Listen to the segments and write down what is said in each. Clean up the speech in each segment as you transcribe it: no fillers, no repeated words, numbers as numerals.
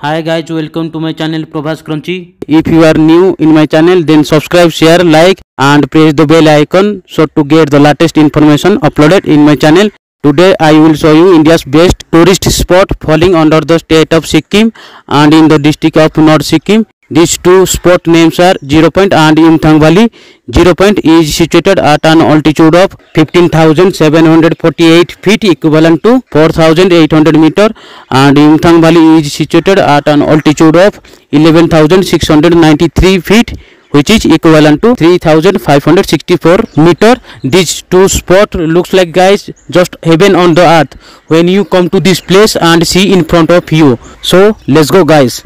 Hi guys, welcome to my channel Prabhas Crunchy. If you are new in my channel, then subscribe, share, like and press the bell icon so to get the latest information uploaded in my channel. Today I will show you India's best tourist spot falling under the state of Sikkim and in the district of North Sikkim. These two spot names are Zero Point and Yumthang Valley. Zero Point is situated at an altitude of 15,748 feet equivalent to 4,800 meter, and Yumthang Valley is situated at an altitude of 11,693 feet which is equivalent to 3,564 meter. These two spot looks like guys just heaven on the earth when you come to this place and see in front of you. So let's go guys.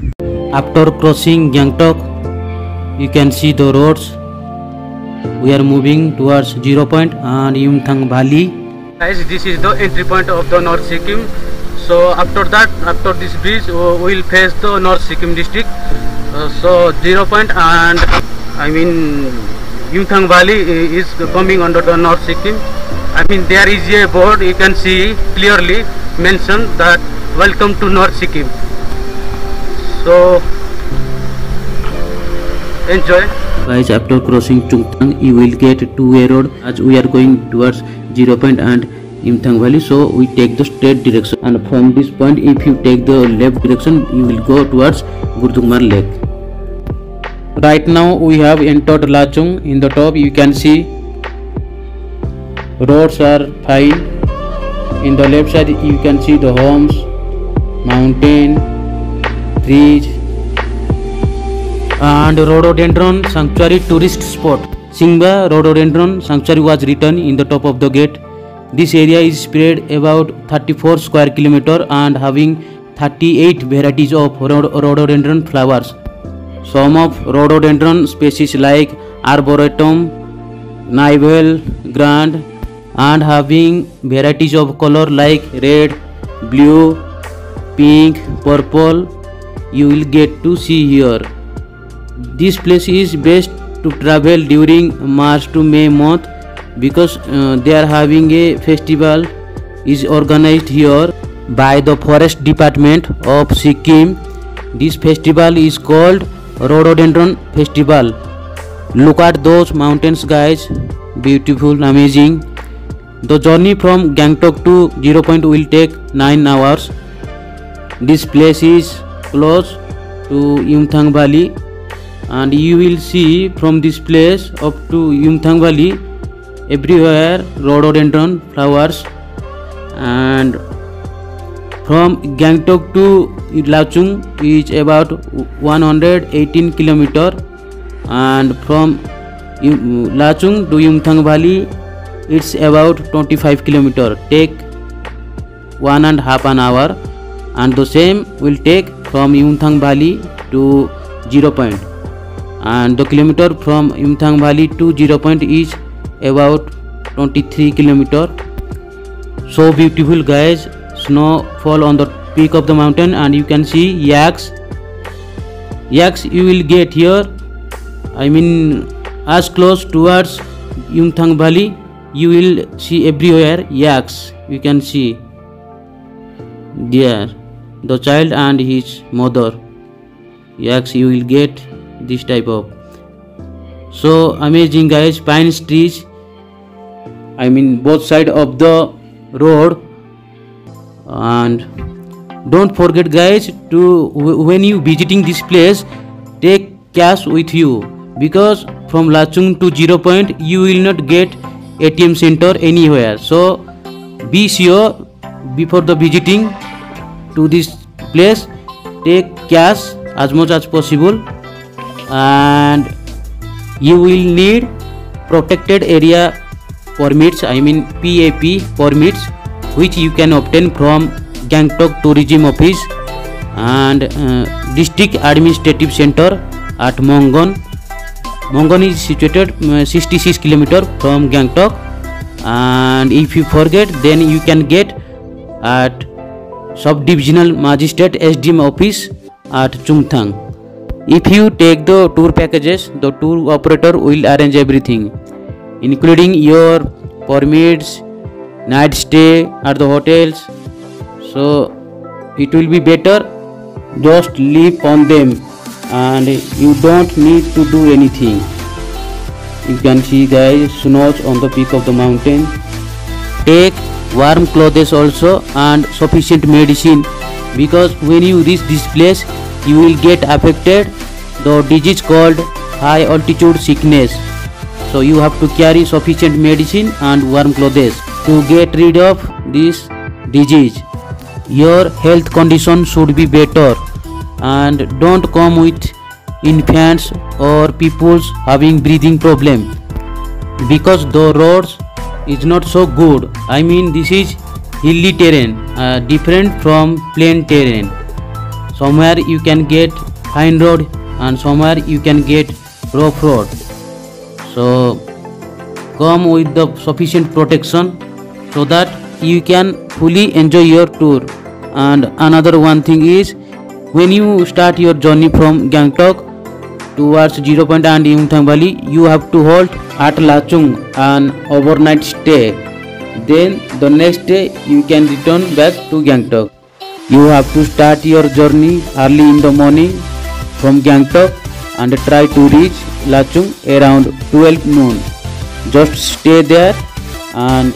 After crossing Gangtok, you can see the roads. We are moving towards Zero Point and Yumthang Valley. Guys, this is the entry point of the North Sikkim. So after this bridge, we will face the North Sikkim district. So Zero Point and Yumthang Valley is coming under the North Sikkim. There is a board, you can see clearly mentioned that welcome to North Sikkim. So enjoy. Guys, after crossing Chungthang, you will get two-way road as we are going towards Zero Point and Yumthang Valley. So we take the straight direction, and from this point, if you take the left direction, you will go towards Gurdungmar Lake. Right now we have entered Lachung. In the top you can see roads are fine. In the left side you can see the homes, mountain, trees and rhododendron sanctuary tourist spot. Singba Rhododendron Sanctuary was written in the top of the gate. This area is spread about 34 square kilometer and having 38 varieties of rhododendron flowers. Some of rhododendron species like Arboretum, Nivel, Grand and having varieties of color like red, blue, pink, purple you will get to see here. This place is best to travel during March to May month because they are having a festival is organized here by the Forest Department of Sikkim. This festival is called Rhododendron Festival. Look at those mountains guys, beautiful, amazing. The journey from Gangtok to Zero Point will take 9 hours. This place is close to Yumthang Valley, and you will see from this place up to Yumthang Valley everywhere rhododendron flowers. And from Gangtok to Lachung is about 118 kilometer, and from Lachung to Yumthang Valley it's about 25 kilometer. Take 1.5 hour, and the same will take from Yumthang Valley to Zero Point, and the kilometer from Yumthang Valley to Zero Point is about 23 kilometer. So beautiful guys, snow fall on the peak of the mountain, and you can see yaks you will get here. As close towards Yumthang Valley you will see everywhere yaks. You can see there the child and his mother. Yaks you will get this type of. So amazing guys, pine trees both side of the road. And don't forget guys to, when you visiting this place, take cash with you, because from Lachung to Zero Point you will not get ATM center anywhere. So be sure before the visiting to this place, take cash as much as possible, and you will need protected area permits, PAP permits, which you can obtain from Gangtok Tourism Office and District Administrative Center at Mongon. Mongon is situated 66 km from Gangtok, and if you forget then you can get at Sub-Divisional Magistrate SDM Office at Chungthang. If you take the tour packages, the tour operator will arrange everything, including your permits, night stay at the hotels. So it will be better Just leap on them and you don't need to do anything. You can see guys, snows on the peak of the mountain. Take warm clothes also and sufficient medicine, because when you reach this place you will get affected the disease called high altitude sickness. So you have to carry sufficient medicine and warm clothes to get rid of this disease. Your health condition should be better, and don't come with infants or people having breathing problem, because the roads is not so good. I mean, this is hilly terrain, different from plain terrain. Somewhere you can get fine road and somewhere you can get rough road. So come with the sufficient protection so that you can fully enjoy your tour. And another one thing is, when you start your journey from Gangtok towards Zero Point and Yumthang Valley, you have to halt at Lachung an overnight stay. Then the next day you can return back to Gangtok. You have to start your journey early in the morning from Gangtok and try to reach Lachung around 12 noon. Just stay there and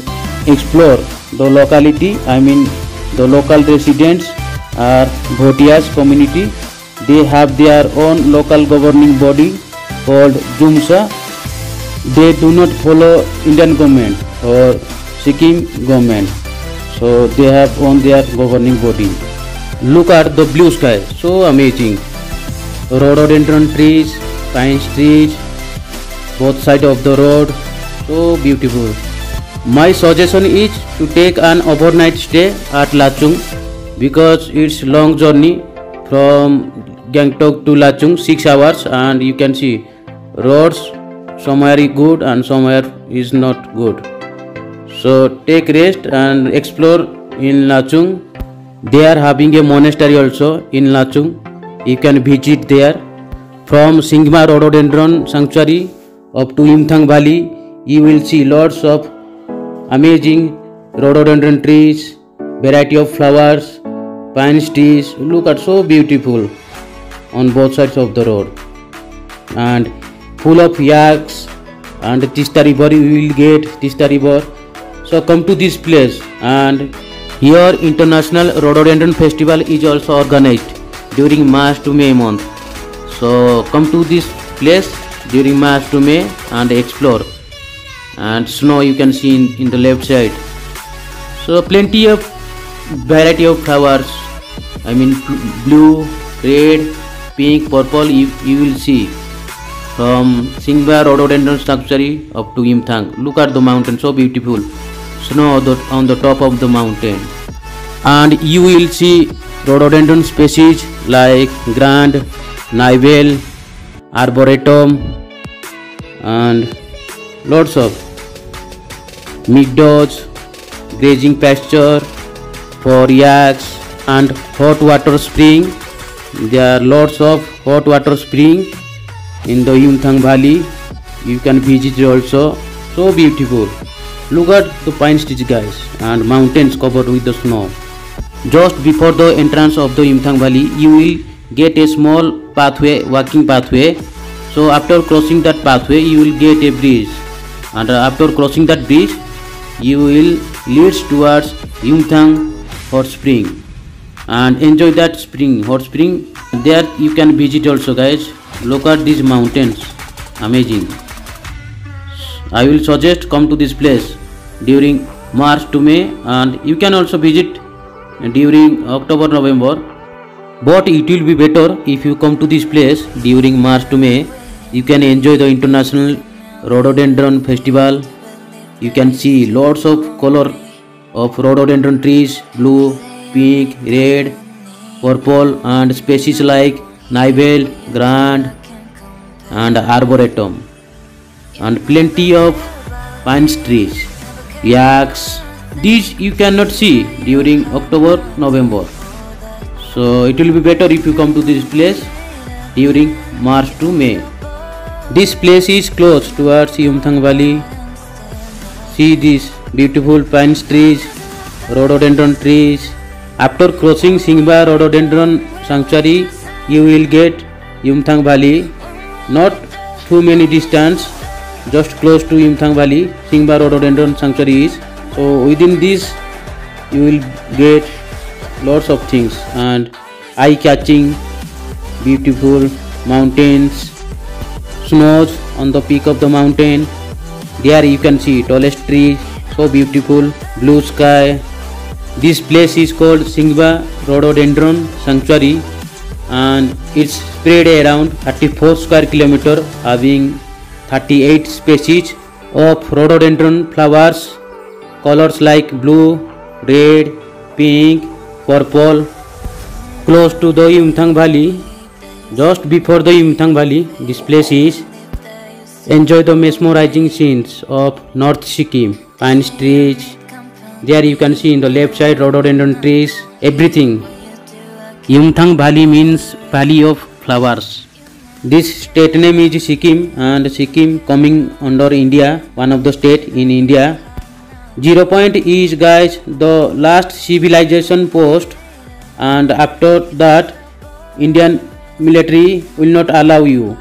explore the locality. I mean, the local residents are Bhotias community. They have their own local governing body called Jumsa. They do not follow Indian government or Sikkim government. So they have on their governing body. Look at the blue sky, so amazing. Rhododendron trees, pine trees, both sides of the road, so beautiful. My suggestion is to take an overnight stay at Lachung, because it's long journey from Gangtok to Lachung, 6 hours, and you can see roads somewhere is good and somewhere is not good. So take rest and explore in Lachung. They are having a monastery also in Lachung. You can visit there. From Singma Rhododendron Sanctuary up to Yumthang Valley, you will see lots of amazing rhododendron trees, variety of flowers, pine trees. Look at, so beautiful on both sides of the road, and full of yaks, and Tista River, you will get Tista River. So come to this place, and here International Rhododendron Festival is also organized during March to May month. So come to this place during March to May and explore. And snow you can see in the left side. So plenty of variety of flowers, I mean blue, red, pink, purple, you will see from Singba Rhododendron Sanctuary up to Yumthang. Look at the mountain, so beautiful. Snow on the top of the mountain, and you will see rhododendron species like Grand, Nivel, Arboretum, and lots of meadows, grazing pasture for yaks, and hot water spring. There are lots of hot water spring in the Yumthang Valley. You can visit also, so beautiful. Look at the pine trees guys, and mountains covered with the snow. Just before the entrance of the Yumthang Valley, you will get a small pathway, walking pathway. So after crossing that pathway, you will get a bridge, and after crossing that bridge, you will lead towards Yumthang hot spring and enjoy that spring, hot spring. There you can visit also guys. Look at these mountains, amazing. I will suggest come to this place during March to May, and you can also visit during October, November, but it will be better if you come to this place during March to May. You can enjoy the International Rhododendron Festival. You can see lots of color of rhododendron trees, blue, pink, red, purple, and species like Nivel, Grand, and Arboretum, and plenty of pine trees, yaks. These you cannot see during October, November. So it will be better if you come to this place during March to May. This place is close towards Yumthang Valley. See these beautiful pine trees, rhododendron trees. After crossing Singba Rhododendron Sanctuary, you will get Yumthang Valley. Not too many distance, just close to Yumthang Valley, Singba Rhododendron Sanctuary is. So within this, you will get lots of things and eye-catching, beautiful mountains, snows on the peak of the mountain. There you can see tallest tree, so beautiful, blue sky. This place is called Singba Rhododendron Sanctuary and it's spread around 34 square kilometer, having 38 species of rhododendron flowers, colors like blue, red, pink, purple. Close to the Yumthang Valley, just before the Yumthang Valley, this place is. Enjoy the mesmerizing scenes of North Sikkim, pine trees. There you can see in the left side rhododendron trees, everything. Yumthang Valley means Valley of Flowers. This state name is Sikkim, and Sikkim coming under India, one of the state in India. 0 point is guys the last civilization post, and after that Indian military will not allow you.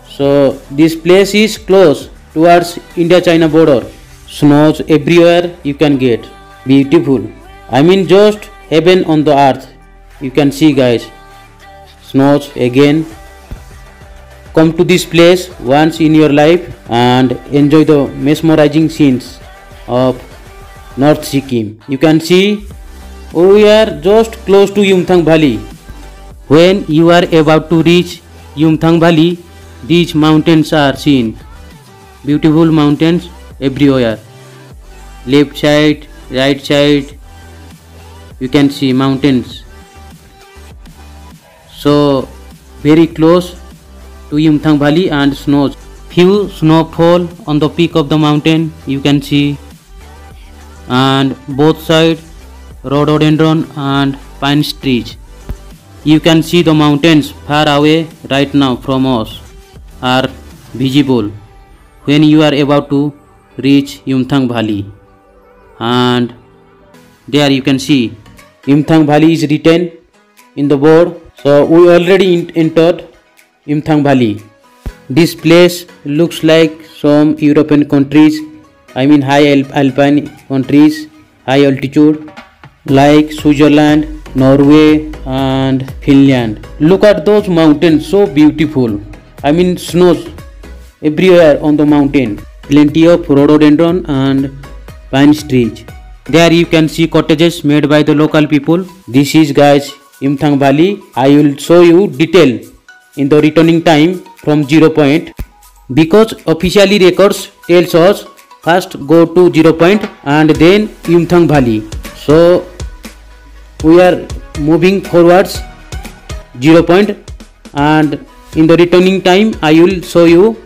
So this place is close towards India-China border. Snows everywhere you can get. Beautiful. I mean just heaven on the earth. You can see guys. Snows again. Come to this place once in your life and enjoy the mesmerizing scenes of North Sikkim. You can see we are just close to Yumthang Valley. When you are about to reach Yumthang Valley, these mountains are seen. Beautiful mountains everywhere. Left side, right side, you can see mountains. So very close to Yumthang Valley and snows. Few snowfall on the peak of the mountain you can see, and both side rhododendron and pine trees. You can see the mountains far away right now from us are visible when you are about to reach Yumthang Valley. And there you can see Yumthang Valley is written in the board. So we already entered Yumthang Valley. This place looks like some European countries, I mean high alpine countries, high altitude like Switzerland, Norway and Finland. Look at those mountains, so beautiful. I mean snows everywhere on the mountain. Plenty of rhododendron and pine trees. There you can see cottages made by the local people. This is guys Yumthang Valley. I will show you detail in the returning time from 0 point, because officially records tells us first go to 0 point and then Yumthang Valley. So we are moving forwards 0 point, and in the returning time I will show you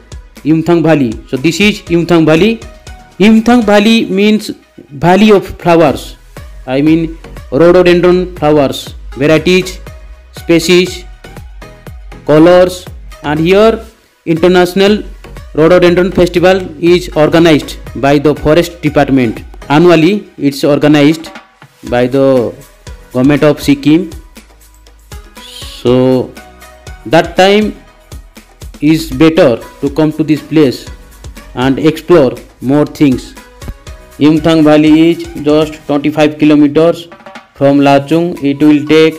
Yumthang Valley. So this is Yumthang Valley. Yumthang Valley means Valley of Flowers. I mean rhododendron flowers, varieties, species, colors, and here International Rhododendron Festival is organized by the Forest Department. Annually it's organized by the government of Sikkim. So that time is better to come to this place and explore more things. Yumthang Valley is just 25 kilometers from Lachung. It will take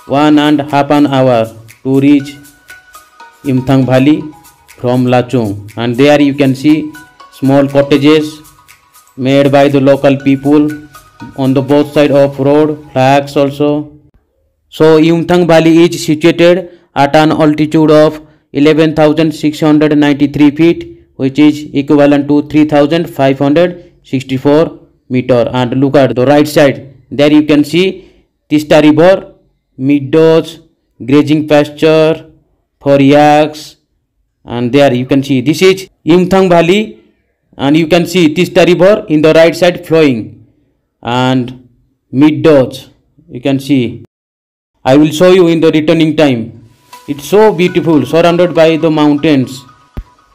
1.5 hours to reach Yumthang Valley from Lachung, and there you can see small cottages made by the local people on the both side of road, flags also. So Yumthang Valley is situated at an altitude of 11,693 feet, which is equivalent to 3,564 meter. And look at the right side, there you can see Tista River, meadows, grazing pasture for yaks, and there you can see this is Yumthang Valley, and you can see Tista River in the right side flowing, and meadows you can see. I will show you in the returning time. It's so beautiful, surrounded by the mountains.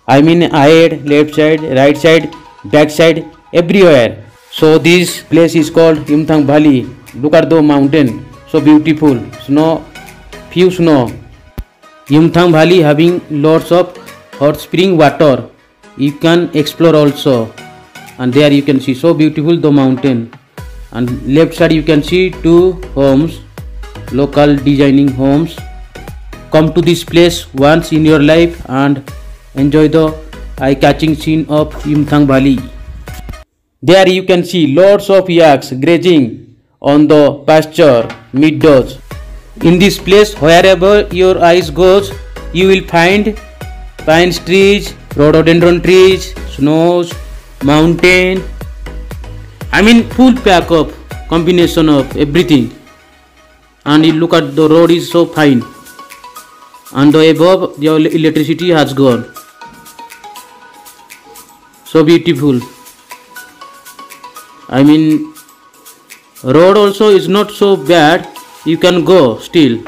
I mean ahead, left side, right side, back side, everywhere. So this place is called Yumthang Valley. Look at the mountain, so beautiful. Snow few snow. Yumthang Valley having lots of hot spring water. You can explore also, and there you can see so beautiful the mountain. And left side you can see two homes, local designing homes. Come to this place once in your life and enjoy the eye-catching scene of Yumthang Valley. There you can see lots of yaks grazing on the pasture meadows. In this place, wherever your eyes goes, you will find pine trees, rhododendron trees, snows, mountain. I mean full pack of combination of everything. And you look at the road is so fine. And the above the electricity has gone. So beautiful. I mean road also is not so bad. You can go still.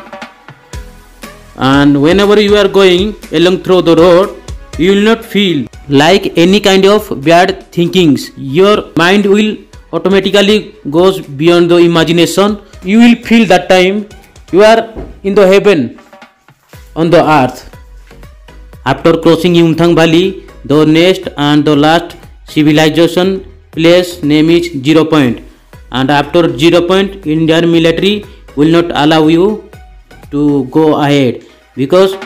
And whenever you are going along through the road, you will not feel like any kind of bad thinkings. Your mind will automatically goes beyond the imagination. You will feel that time you are in the heaven on the earth. After crossing Yumthang Valley, the next and the last civilization place name is 0 Point. And after 0 Point, Indian military will not allow you to go ahead because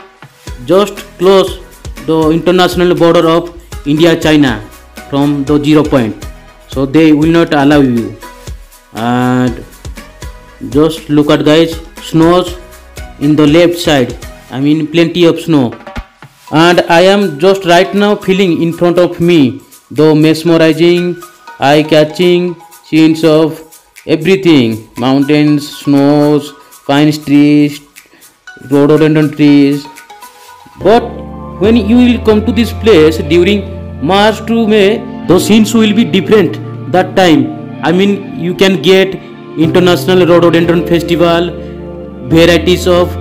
just close the international border of India-China from the 0 Point. So they will not allow you. And just look at guys, snows in the left side. I mean plenty of snow. And I am just right now feeling in front of me the mesmerizing, eye-catching scenes of everything. Mountains, snows, pine trees, rhododendron trees. But when you will come to this place during March to May, the scenes will be different that time. I mean you can get International Rhododendron Festival, varieties of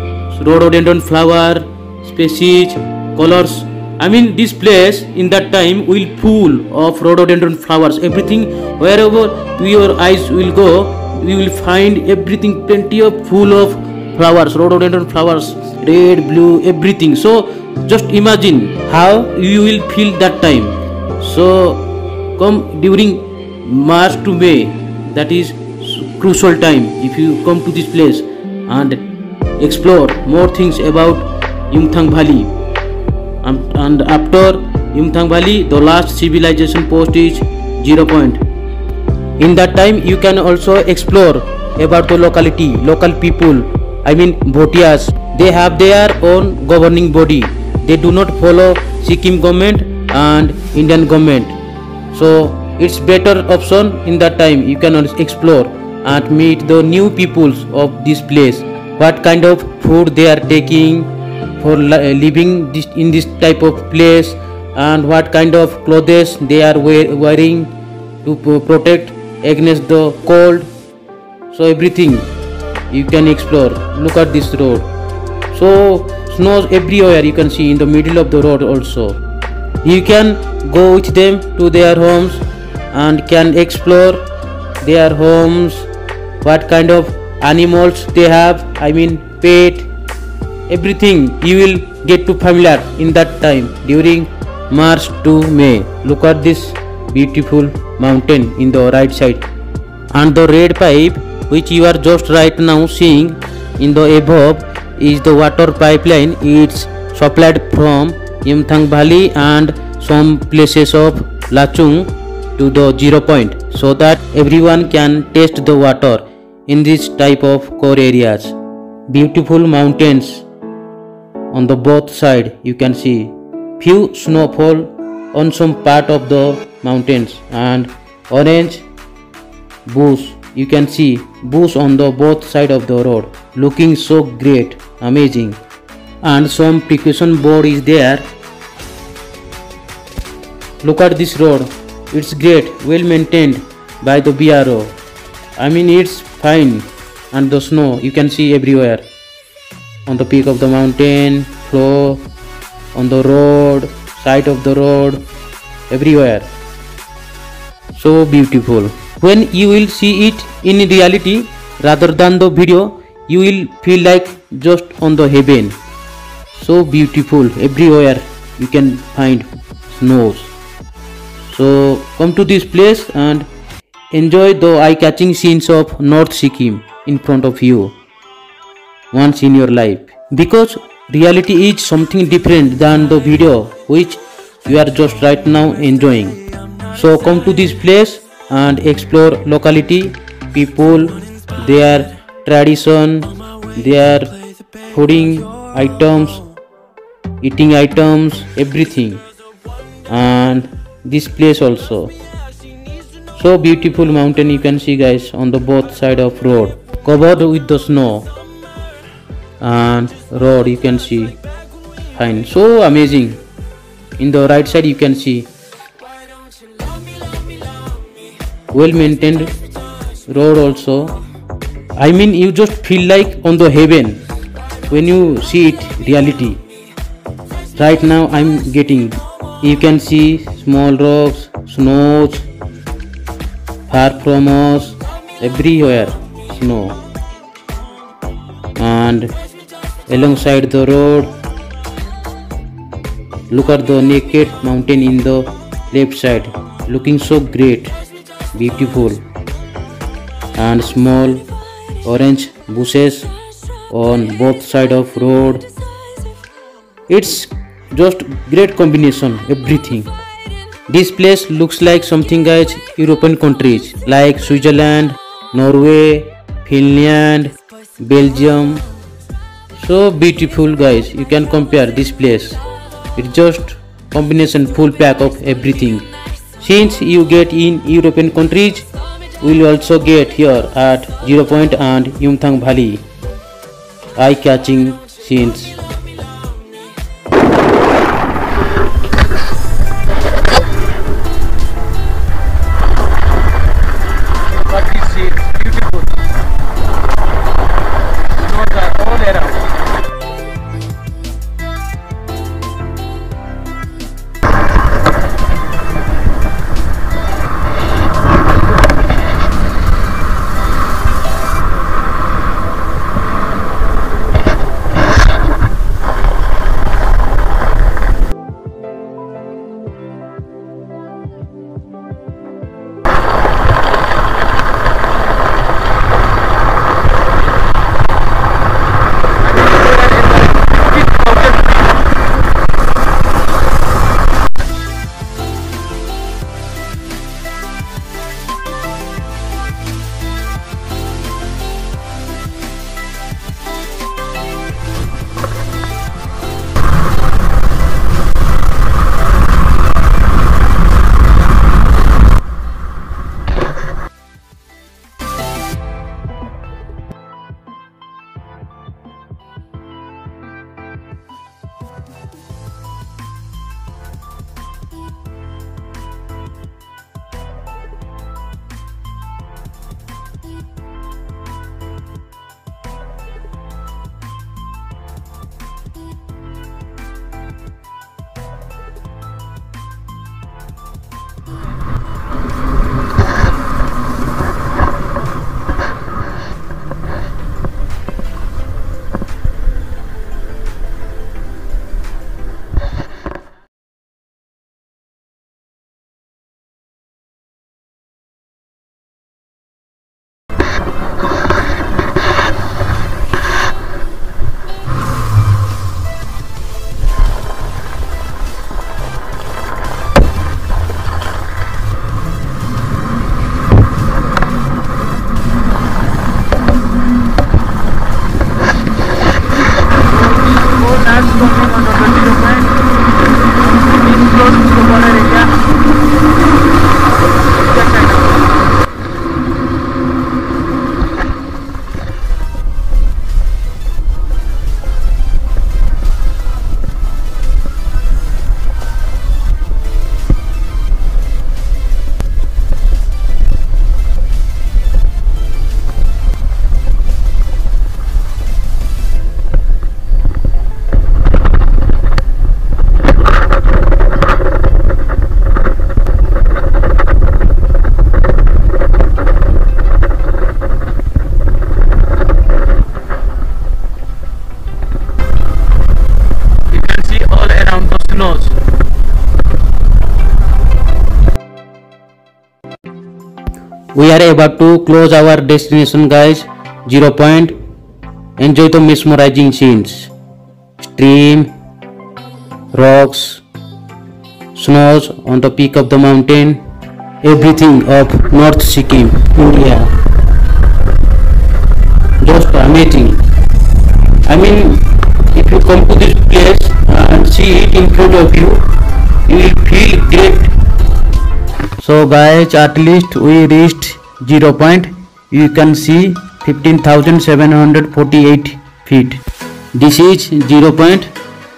rhododendron flower, species, colors. I mean this place in that time will full of rhododendron flowers. Everything wherever your eyes will go, you will find everything plenty of full of flowers, rhododendron flowers, red, blue, everything. So just imagine how you will feel that time. So come during March to May, that is crucial time if you come to this place and explore more things about Yumthang Valley. And after Yumthang Valley, the last civilization post is 0 Point. In that time you can also explore about the locality, local people. I mean Bhotias. They have their own governing body. They do not follow Sikkim government and Indian government. So it's better option in that time. You can explore and meet the new peoples of this place. What kind of food they are taking for living in this type of place, and what kind of clothes they are wearing to protect against the cold. So everything you can explore. Look at this road. So snows everywhere you can see in the middle of the road also. You can go with them to their homes and can explore their homes, what kind of animals they have, I mean pet, everything you will get to familiar in that time during March to May. Look at this beautiful mountain in the right side, and the red pipe which you are just right now seeing in the above is the water pipeline. It's supplied from Yumthang Valley and some places of Lachung to the 0 Point, so that everyone can taste the water in this type of core areas. Beautiful mountains on the both side you can see. Few snowfall on some part of the mountains, and orange bush you can see, bush on the both side of the road, looking so great, amazing. And some precaution board is there. Look at this road, it's great, well maintained by the BRO. I mean it's fine. And the snow you can see everywhere on the peak of the mountain, floor, on the road, side of the road, everywhere. So beautiful. When you will see it in reality rather than the video, you will feel like just on the heaven. So beautiful, everywhere you can find snows. So come to this place and enjoy the eye-catching scenes of North Sikkim in front of you once in your life, because reality is something different than the video which you are just right now enjoying. So come to this place and explore locality, people, their tradition, their fooding items, eating items, everything, and this place also. So beautiful mountain you can see guys on the both side of road covered with the snow, and road you can see fine, so amazing. In the right side you can see well maintained road also. I mean you just feel like on the heaven when you see it reality. Right now I'm getting, you can see small rocks, snows, far from us, everywhere snow, and alongside the road look at the naked mountain in the left side, looking so great, beautiful, and small orange bushes on both side of road. It's just great combination, everything. This place looks like something guys European countries like Switzerland, Norway, Finland, Belgium. So beautiful guys, you can compare this place. It's just combination, full pack of everything. Since you get in European countries, we will also get here at Zero Point and Yumthang Valley. Eye-catching scenes. snows. We are about to close our destination, guys. 0 point. Enjoy the mesmerizing scenes. Stream, rocks, snows on the peak of the mountain. Everything of North Sikkim, India. Just amazing. I mean, if you come to this place and see it in front of you, you will feel great. So guys, at least we reached 0 point. You can see 15,748 feet. This is 0 point,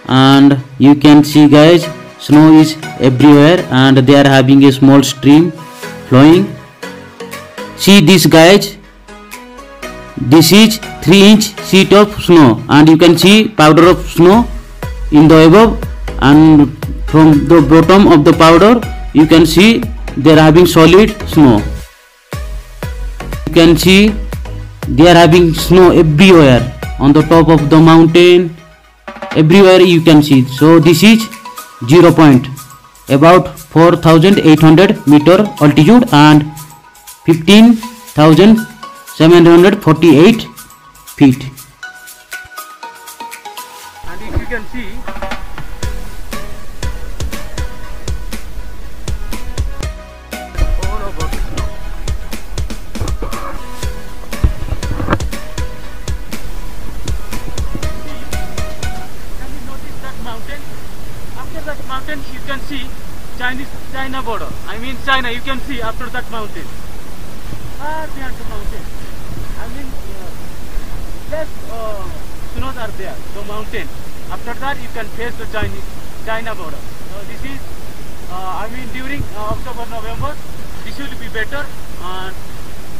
and you can see, guys, snow is everywhere and they are having a small stream flowing. See this, guys. This is 3-inch sheet of snow, and you can see powder of snow in the above, and from the bottom of the powder you can see they are having solid snow. You can see they are having snow everywhere on the top of the mountain, everywhere you can see. So this is 0 point, about 4,800 meter altitude and 15,748 feet. And if you can see, all over the snow. Can you notice that mountain? After that mountain you can see China border. I mean China, you can see after that mountain. Far behind the mountain. I mean less snows are there, the mountain. After that you can face the China border. So this is, I mean during October, November, this will be better, and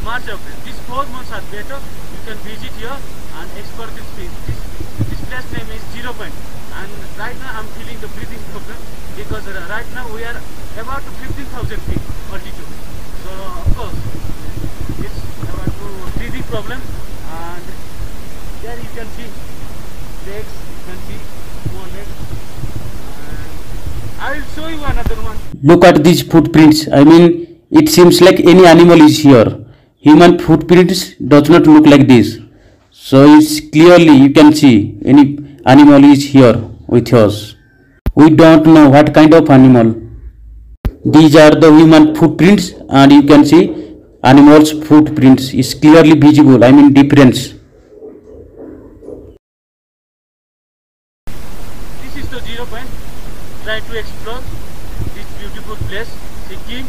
March, April. These 4 months are better. You can visit here and explore this place. This place name is 0 point. And right now I'm feeling the breathing problem because right now we are about 15,000 feet altitude. So of course it's about breathing problem, and there you can see legs, you can see more legs, and I will show you another one. Look at these footprints. I mean, it seems like any animal is here. Human footprints does not look like this. So it's clearly you can see any animal is here with us. We don't know what kind of animal. These are the human footprints, and you can see animals' footprints is clearly visible. I mean difference. This is the 0 point. Try to explore this beautiful place, Sikkim,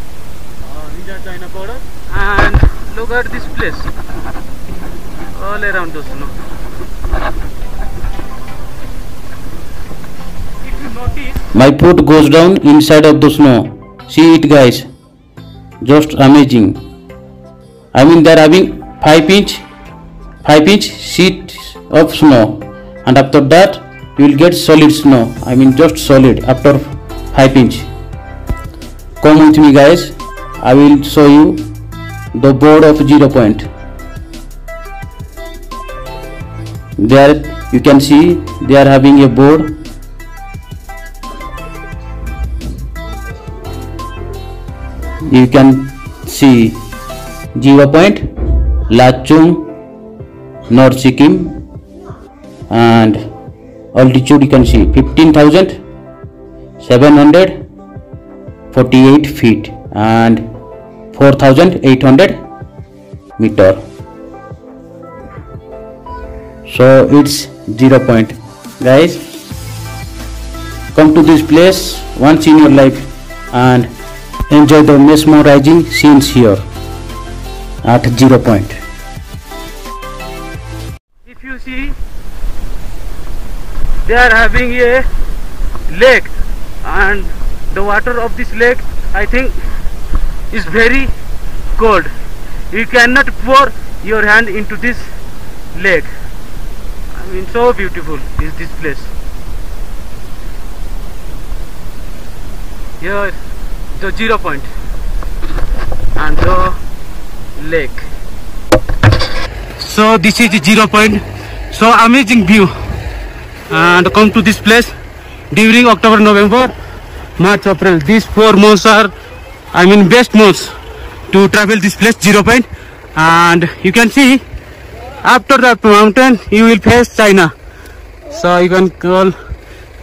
India China border, and look at this place. All around the snow. My foot goes down inside of the snow. See it, guys. Just amazing. I mean they are having 5-inch sheet of snow, and after that you will get solid snow. I mean just solid after 5-inch. Come with me, guys. I will show you the board of 0 point. There you can see they are having a board. You can see 0 point, Lachung, North Sikkim, and altitude you can see 15,748 feet and 4,800 meter. So it's 0 point. Guys, come to this place once in your life and enjoy the mesmerizing scenes here at 0 point. If you see, they are having a lake, and the water of this lake, I think, is very cold. You cannot pour your hand into this lake. I mean, so beautiful is this place. Here the 0 point and the lake. So this is the 0 point. So amazing view, and come to this place during October, November, March, April. These 4 months are, I mean, best months to travel this place, 0 point. And you can see after that mountain you will face China. So you can call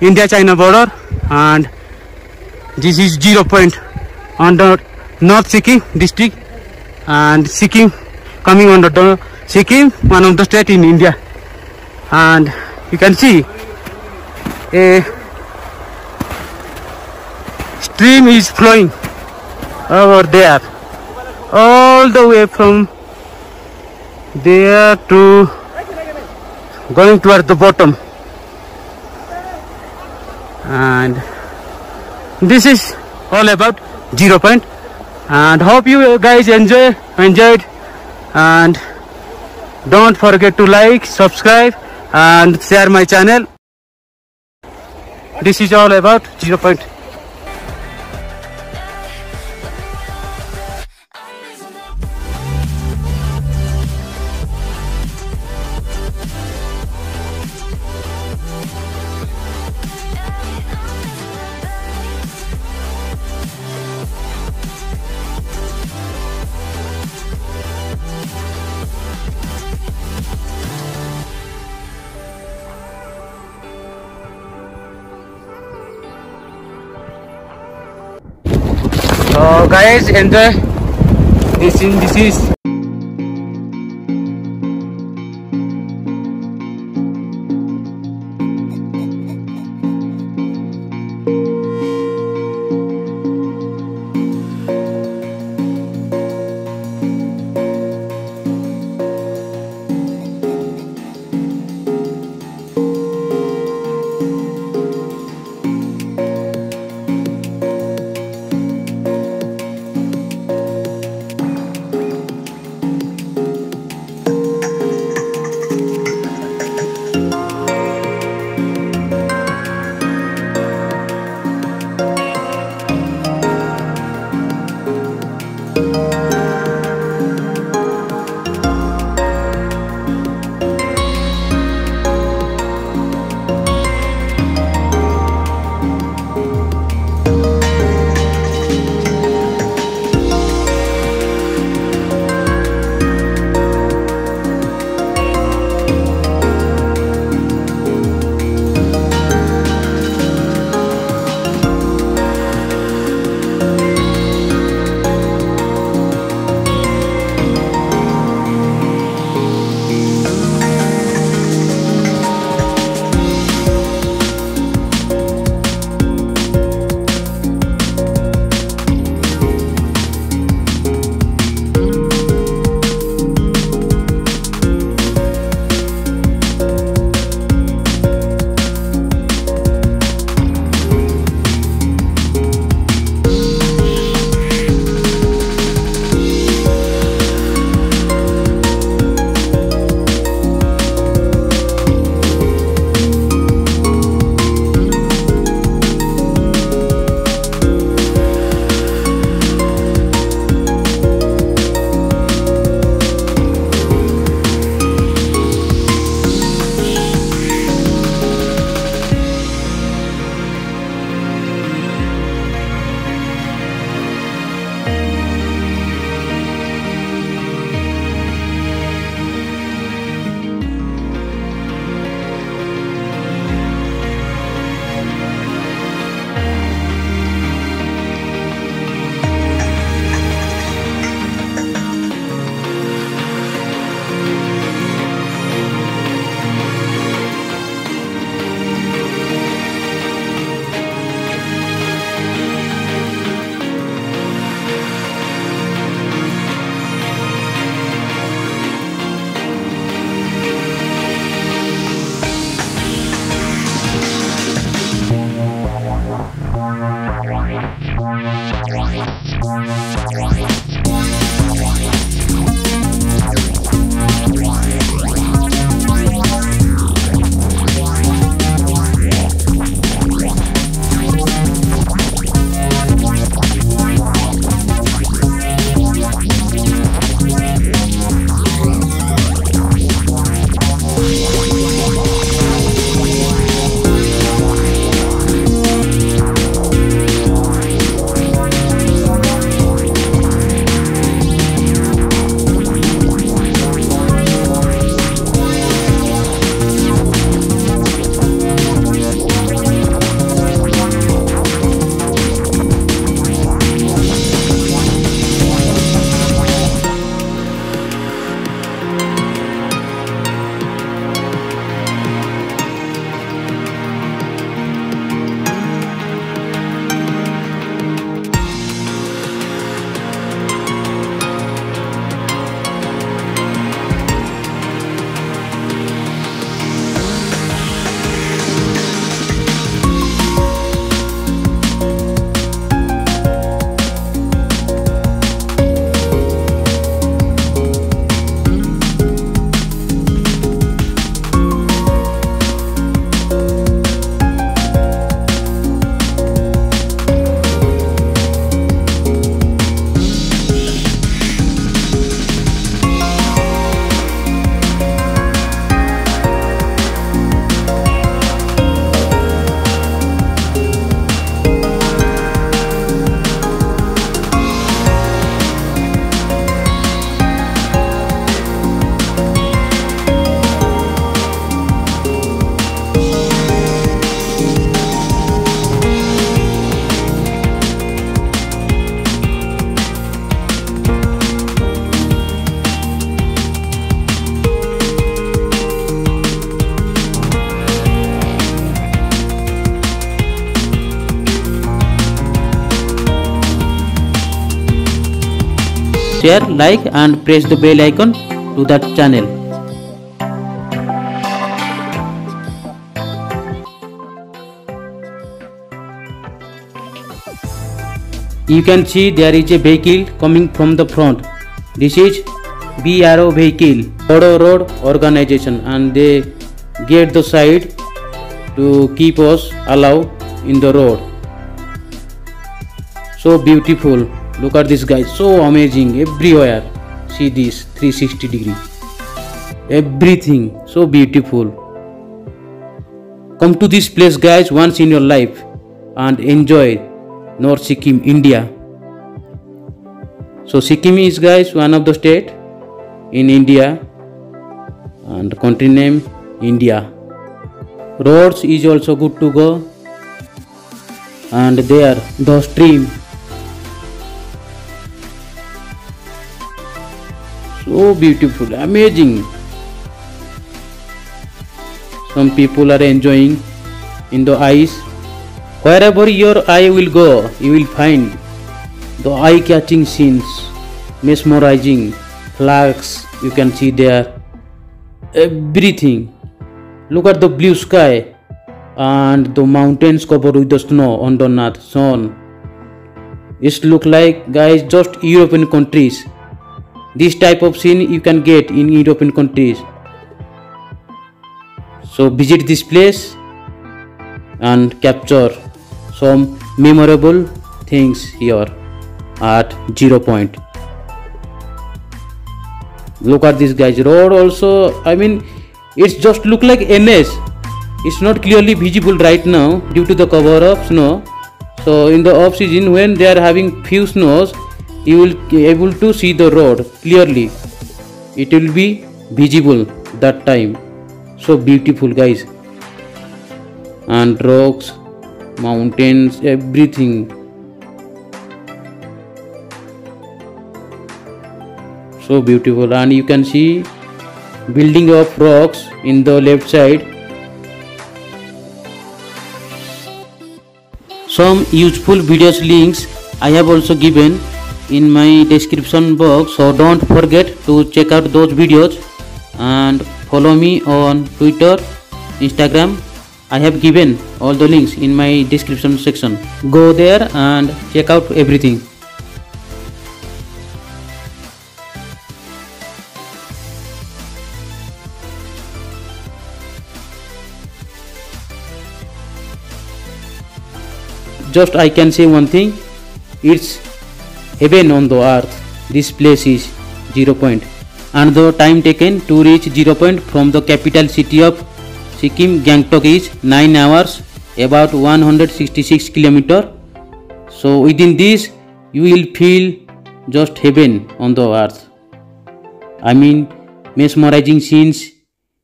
India-China border, and this is 0 point under North Sikkim district, and Sikkim coming under the Sikkim, one of the state in India. And you can see a stream is flowing over there, all the way from there to going towards the bottom. And this is all about 0 point, and hope you guys enjoyed, and don't forget to like, subscribe and share my channel. This is all about 0 point. So guys, enjoy this scene. This is share, like and press the bell icon to that channel. You can see there is a vehicle coming from the front. This is BRO vehicle, Border Road Organization, and they get the side to keep us allowed in the road. So beautiful. Look at this guys, so amazing everywhere. See this 360 degree, everything so beautiful. Come to this place guys once in your life and enjoy North Sikkim, India. So Sikkim is guys one of the state in India and country name India. Roads is also good to go, and there the stream, so beautiful, amazing. Some people are enjoying in the ice. Wherever your eye will go, you will find the eye-catching scenes, mesmerizing flags. You can see there everything. Look at the blue sky and the mountains covered with the snow underneath sun. It look like guys just European countries. This type of scene you can get in European countries. So visit this place and capture some memorable things here at 0 point. Look at this guys, road also, I mean it's just look like NS. It's not clearly visible right now due to the cover of snow. So in the off season when they are having few snows, you will be able to see the road clearly. It will be visible that time. So beautiful guys, and rocks, mountains, everything. So beautiful, and you can see building of rocks in the left side. Some useful videos links I have also given in my description box, so don't forget to check out those videos and follow me on Twitter, Instagram. I have given all the links in my description section. Go there and check out everything. Just I can say one thing, it's heaven on the earth. This place is 0 point, and the time taken to reach 0 point from the capital city of Sikkim, Gangtok, is 9 hours, about 166 km. So within this you will feel just heaven on the earth. I mean mesmerizing scenes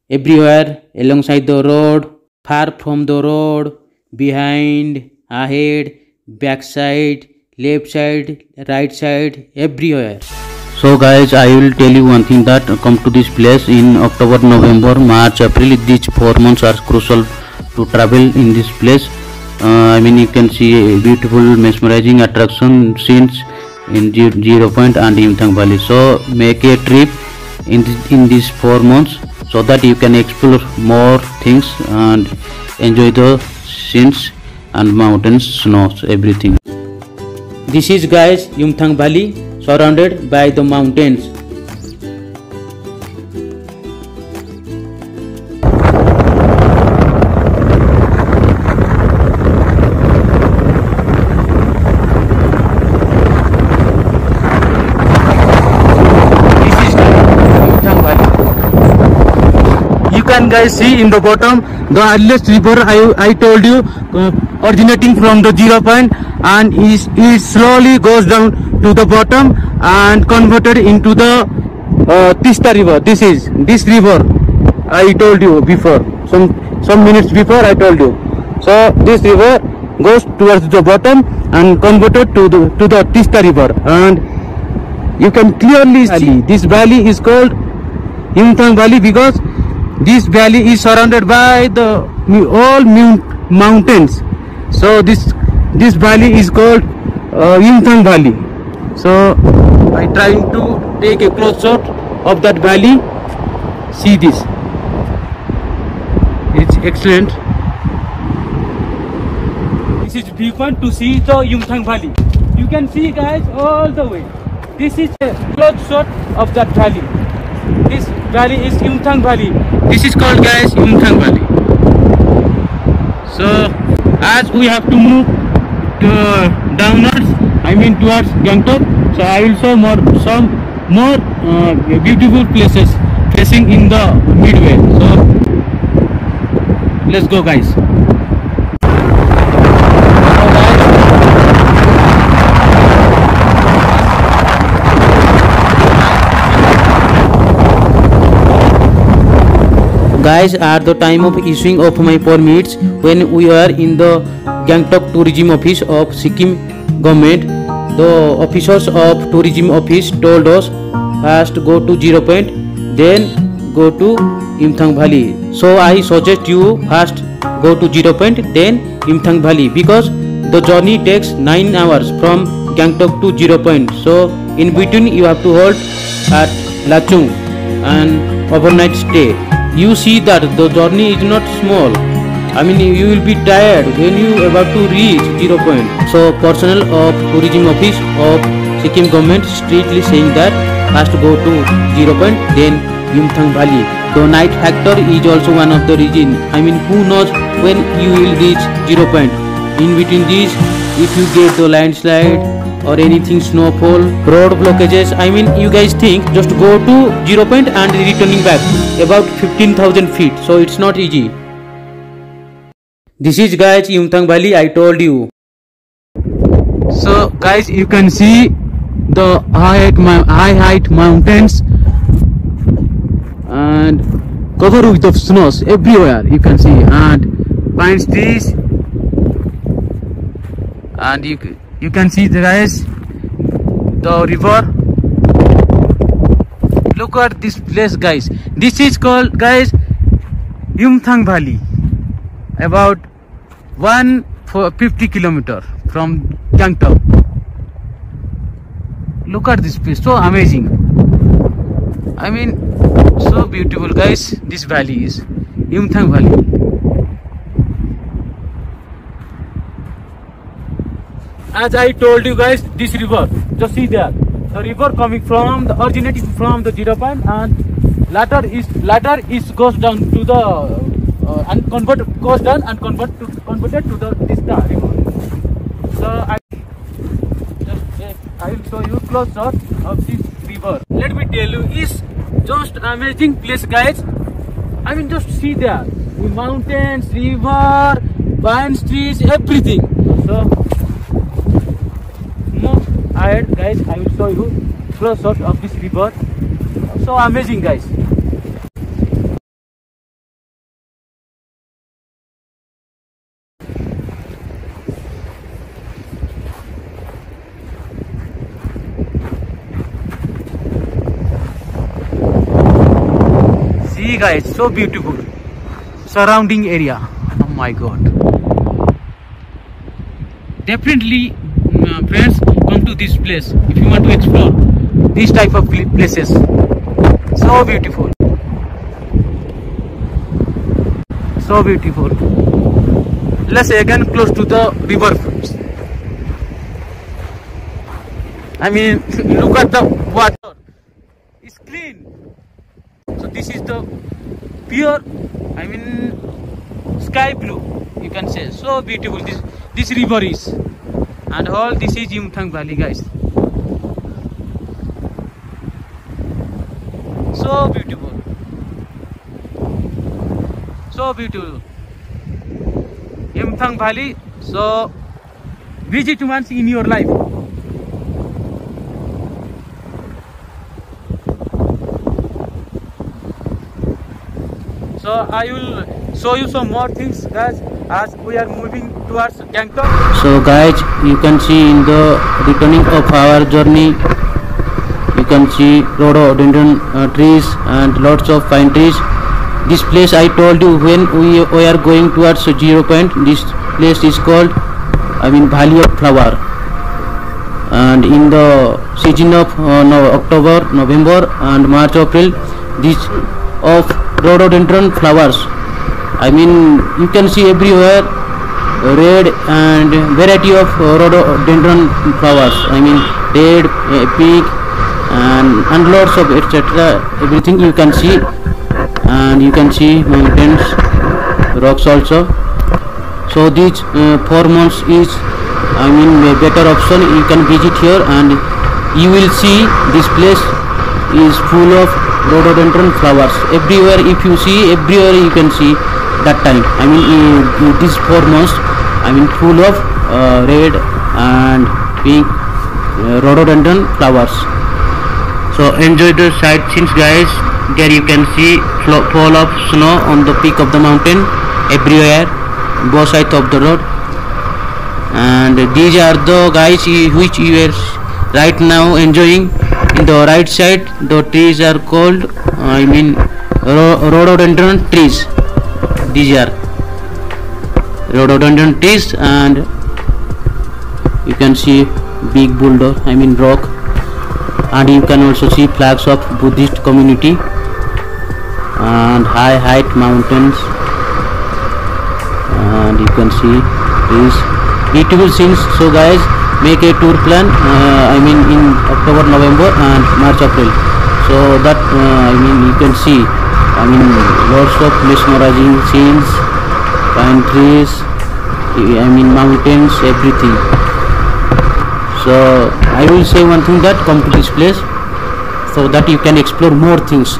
everywhere alongside the road, far from the road, behind, ahead, backside, left side, right side, everywhere. So guys, I will tell you one thing, that come to this place in October, November, March, April. These 4 months are crucial to travel in this place. I mean you can see beautiful mesmerizing attraction scenes in 0 point and Yumthang Valley. So make a trip in these 4 months so that you can explore more things and enjoy the scenes and mountains, snows, everything. This is guys Yumthang Valley, surrounded by the mountains. can guys see in the bottom the earliest river I told you, originating from the 0 point, and it slowly goes down to the bottom and converted into the Tista river. This river I told you before, some minutes before I told you. So this river goes towards the bottom and converted to the Tista river, and you can clearly see this valley is called Yumthang Valley because this valley is surrounded by the all mountains. So this valley is called Yumthang Valley. So I trying to take a close shot of that valley. See this, it's excellent. This is viewpoint to see the Yumthang Valley. You can see guys all the way. This is a close shot of that valley. This valley is Yumthang Valley. This is called guys Yumthang Valley. So as we have to move to downwards, I mean towards Gangtok, so I will show some more beautiful places facing in the midway. So let's go guys. Guys, at the time of issuing of my permits, when we were in the Gangtok Tourism Office of Sikkim government, the officers of tourism office told us first go to Zero Point, then go to Yumthang Valley. So I suggest you first go to Zero Point, then Yumthang Valley, because the journey takes 9 hours from Gangtok to Zero Point. So in between you have to halt at Lachung and overnight stay. You see that the journey is not small. I mean, you will be tired when you about to reach Zero Point. So personnel of tourism office of Sikkim government strictly saying that first go to Zero Point, then Yumthang Valley. The night factor is also one of the reason. I mean, who knows when you will reach Zero Point. In between these, if you get the landslide or anything, snowfall, road blockages, I mean, you guys think just go to Zero Point and returning back about 15,000 feet, so it's not easy. This is guys Yumthang Valley, I told you. So guys, you can see the high height mountains and covered with of snows everywhere, you can see, and pine trees, and you can see the guys, the river. Look at this place guys. This is called guys Yumthang Valley, about 150 kilometers from Gangtok. Look at this place, so amazing. I mean, so beautiful guys. This valley is Yumthang Valley. As I told you guys, this river, just see there, the river coming from the originating from the Zero Point, and later is goes down to the and converted to the Tista river. So I will show you close shot of this river. Let me tell you, it's just amazing place guys. I mean, just see there, the mountains, river, pine trees, everything. So ahead guys, I will show you close shot of this river. So amazing guys. See guys, so beautiful surrounding area. Oh my god. Definitely friends, come to this place if you want to explore these type of places. So beautiful, so beautiful. Let's again close to the river. I mean, look at the water, it's clean. So this is the pure, I mean, sky blue, you can say. So beautiful this river is. And all this is Yumthang Valley guys. So beautiful, so beautiful Yumthang Valley. So visit once in your life. So I will show you some more things guys as we are moving towards Gangtok. So guys, you can see in the returning of our journey, you can see rhododendron trees and lots of pine trees. This place I told you when we are going towards Zero Point, this place is called, I mean, Valley of Flower. and in the season of October, November and March, April, these of rhododendron flowers, I mean you can see everywhere red and variety of rhododendron flowers, I mean red, pink and lots of etc. everything you can see. And you can see mountains, rocks also. So these 4 months is, I mean, a better option. You can visit here and you will see this place is full of rhododendron flowers everywhere. If you see everywhere, you can see that time, I mean in these 4 months, I mean full of red and pink rhododendron flowers. So enjoy the sightseeing guys. There you can see fall of snow on the peak of the mountain everywhere, both sides of the road. And these are the guys which you are right now enjoying. In the right side, the trees are called, I mean rhododendron trees. These are rhododendron trees, and you can see big boulder, I mean rock, and you can also see flags of Buddhist community and high height mountains, and you can see these beautiful scenes. So guys, make a tour plan, I mean in October, November and March, April, so that I mean you can see, I mean lots of mesmerizing scenes, pine trees, I mean mountains, everything. So I will say one thing, that come to this place so that you can explore more things.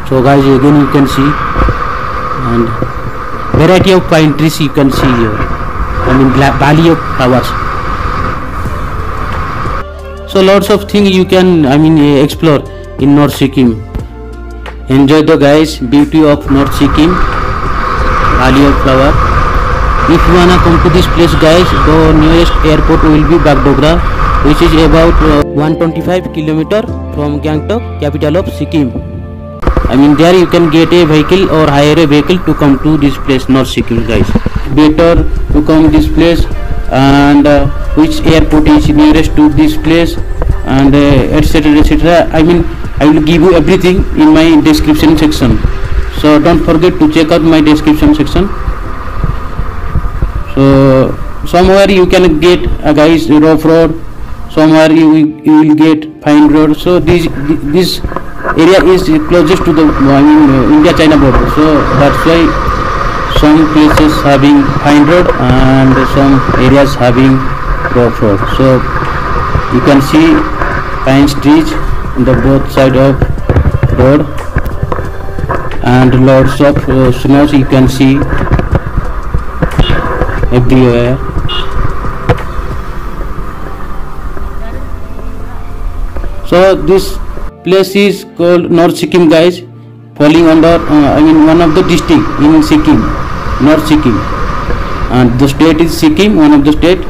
So guys, again you can see, and variety of pine trees you can see here, I mean valley of flowers. So lots of things you can, I mean explore in North Sikkim. Enjoy the guys beauty of North Sikkim, valley of flower. If you wanna come to this place guys, the nearest airport will be Bagdogra, which is about 125 km from Gangtok, capital of Sikkim. I mean there you can get a vehicle or hire a vehicle to come to this place North Sikkim guys. Better to come this place, and which airport is nearest to this place, and etc etc. I mean I will give you everything in my description section, so don't forget to check out my description section. So somewhere you can get a guys rough road, somewhere you will get fine road. So this area is closest to the India-China border, so that's why some places having fine road and some areas having rough road. So you can see pine trees on the both side of road, and lots of snows you can see everywhere. So this place is called North Sikkim guys, falling under I mean one of the district in Sikkim, North Sikkim, and the state is Sikkim, one of the state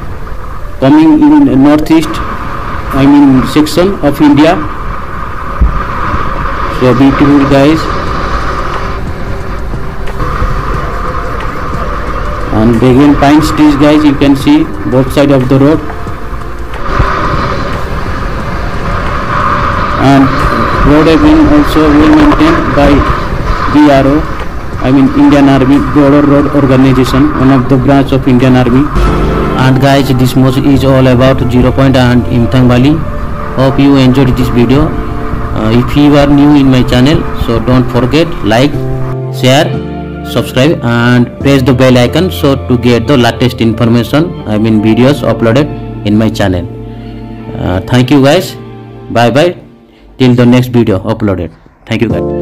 coming in northeast, I mean section of India. So beautiful guys, and again pine trees guys you can see both side of the road, and road have been also well maintained by BRO, I mean Indian Army Border Road Organization, one of the branch of Indian Army. And guys, this much is all about Zero Point and Imthang Valley. Hope you enjoyed this video. If you are new in my channel, so don't forget like, share, subscribe and press the bell icon so to get the latest information, I mean videos uploaded in my channel. Thank you guys, bye bye till the next video uploaded. Thank you guys.